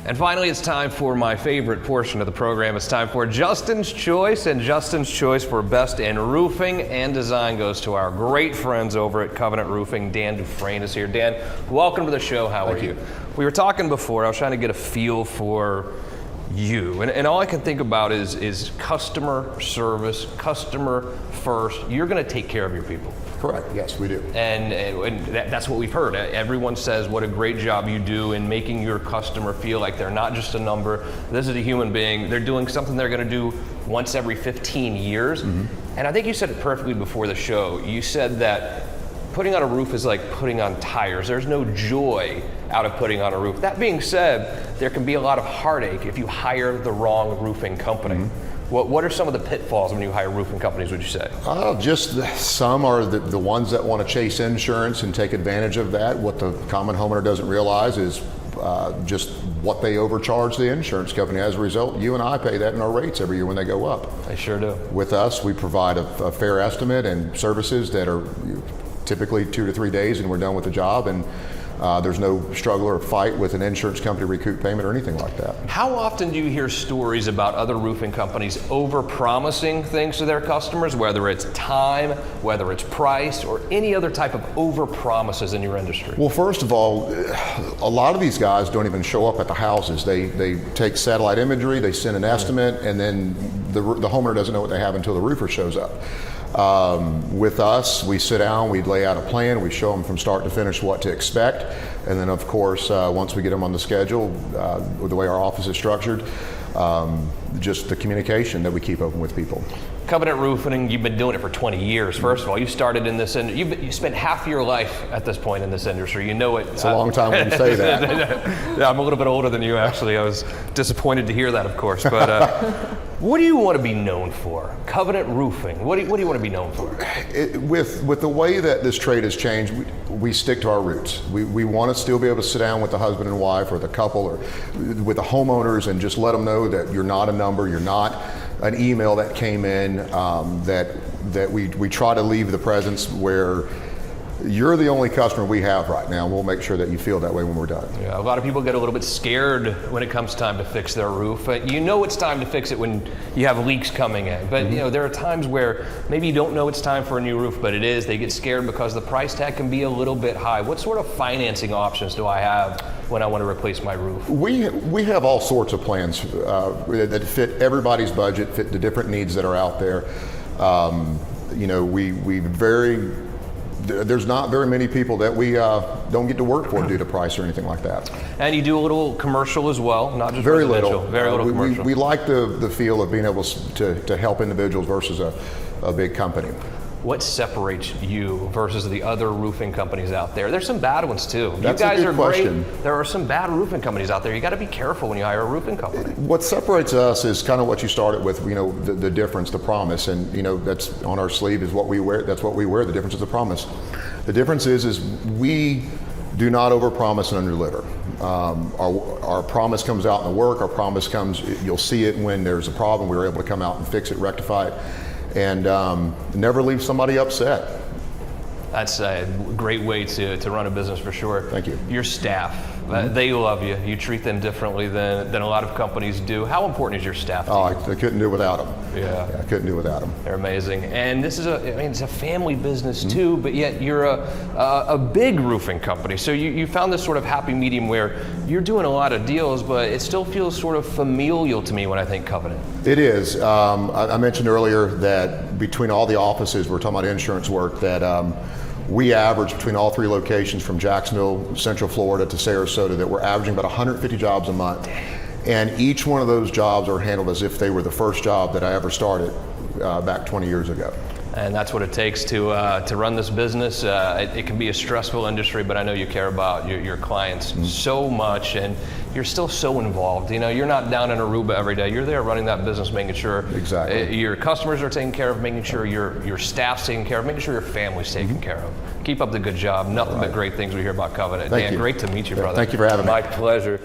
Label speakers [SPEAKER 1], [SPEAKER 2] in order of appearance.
[SPEAKER 1] And finally, it's time for my favorite portion of the program. It's time for Justin's Choice, and Justin's Choice for Best in Roofing and Design goes to our great friends over at Covenant Roofing. Dan Dufresne is here. Dan, welcome to the show. How are you? We were talking before. I was trying to get a feel for you, and all I can think about is customer service, customer first. You're going to take care of your people.
[SPEAKER 2] Correct. Yes, we do.
[SPEAKER 1] And that's what we've heard. Everyone says what a great job you do in making your customer feel like they're not just a number. This is a human being. They're doing something they're going to do once every 15 years. Mm-hmm. And I think you said it perfectly before the show. You said that putting on a roof is like putting on tires. There's no joy out of putting on a roof. That being said, there can be a lot of heartache if you hire the wrong roofing company. Mm-hmm. What are some of the pitfalls when you hire roofing companies, would you say?
[SPEAKER 2] Just some are the ones that want to chase insurance and take advantage of that. What the common homeowner doesn't realize is just what they overcharge the insurance company. As a result, you and I pay that in our rates every year when they go up.
[SPEAKER 1] They sure do.
[SPEAKER 2] With us, we provide a fair estimate and services that are typically 2 to 3 days, and we're done with the job. And there's no struggle or fight with an insurance company to recoup payment or anything like that.
[SPEAKER 1] How often do you hear stories about other roofing companies over-promising things to their customers, whether it's time, whether it's price, or any other type of over-promises in your industry?
[SPEAKER 2] Well, first of all, a lot of these guys don't even show up at the houses. They take satellite imagery, they send an estimate, and then the homeowner doesn't know what they have until the roofer shows up. With us, we sit down, we lay out a plan, we show them from start to finish what to expect, and then of course, once we get them on the schedule, the way our office is structured, just the communication that we keep open with people.
[SPEAKER 1] Covenant Roofing, you've been doing it for 20 years. First of all, you started in this, and you spent half your life at this point in this industry. You know it.
[SPEAKER 2] It's a long time when you say that.
[SPEAKER 1] Yeah, I'm a little bit older than you, actually. I was disappointed to hear that, of course. But what do you want to be known for? Covenant Roofing. What do you want to be known for?
[SPEAKER 2] With the way that this trade has changed, we stick to our roots. We want to still be able to sit down with the husband and wife, or the couple, or with the homeowners, and just let them know that you're not a number, you're not an email that came in, that we try to leave the presence where you're the only customer we have right now, and we'll make sure that you feel that way when we're done.
[SPEAKER 1] Yeah, a lot of people get a little bit scared when it comes time to fix their roof. You know it's time to fix it when you have leaks coming in, but you know there are times where maybe you don't know it's time for a new roof, but it is. They get scared because the price tag can be a little bit high. What sort of financing options do I have when I want to replace my roof?
[SPEAKER 2] We have all sorts of plans that fit everybody's budget, fit the different needs that are out there. You know, there's not very many people that we don't get to work for due to price or anything like that.
[SPEAKER 1] And you do a little commercial as well, not just
[SPEAKER 2] very
[SPEAKER 1] residential.
[SPEAKER 2] little.
[SPEAKER 1] Very little commercial.
[SPEAKER 2] We like the feel of being able to help individuals versus a big company.
[SPEAKER 1] What separates you versus the other roofing companies out there? There's some bad ones too.
[SPEAKER 2] That's
[SPEAKER 1] you guys
[SPEAKER 2] a good
[SPEAKER 1] are
[SPEAKER 2] question.
[SPEAKER 1] Great. There are some bad roofing companies out there. You got to be careful when you hire a roofing company.
[SPEAKER 2] What separates us is kind of what you started with. You know, the difference, the promise, and you know that's on our sleeve is what we wear. That's what we wear. The difference is the promise. The difference is we do not overpromise and underdeliver. Our promise comes out in the work. Our promise comes. You'll see it when there's a problem. We're able to come out and fix it, rectify it, and never leave somebody upset.
[SPEAKER 1] That's a great way to run a business for sure.
[SPEAKER 2] Thank you.
[SPEAKER 1] Your staff, they love you. You treat them differently than a lot of companies do. How important is your staff to you?
[SPEAKER 2] I couldn't do it without them.
[SPEAKER 1] Yeah,
[SPEAKER 2] I couldn't do it without them.
[SPEAKER 1] They're amazing. And this is it's a family business too, but yet you're a big roofing company. So you found this sort of happy medium where you're doing a lot of deals, but it still feels sort of familial to me when I think Covenant.
[SPEAKER 2] It is. I mentioned earlier that between all the offices, we're talking about insurance work, that we average between all three locations from Jacksonville, Central Florida to Sarasota, that we're averaging about 150 jobs a month. And each one of those jobs are handled as if they were the first job that I ever started back 20 years ago.
[SPEAKER 1] And that's what it takes to run this business. It can be a stressful industry, but I know you care about your clients so much, and you're still so involved. You know, you're not down in Aruba every day. You're there running that business, making sure your customers are taken care of, making sure your staff's taken care of, making sure your family's taken care of. Keep up the good job. Nothing but great things we hear about Covenant.
[SPEAKER 2] Thank
[SPEAKER 1] Dan,
[SPEAKER 2] you.
[SPEAKER 1] great to meet you, brother.
[SPEAKER 2] Thank you for having me.
[SPEAKER 1] My pleasure.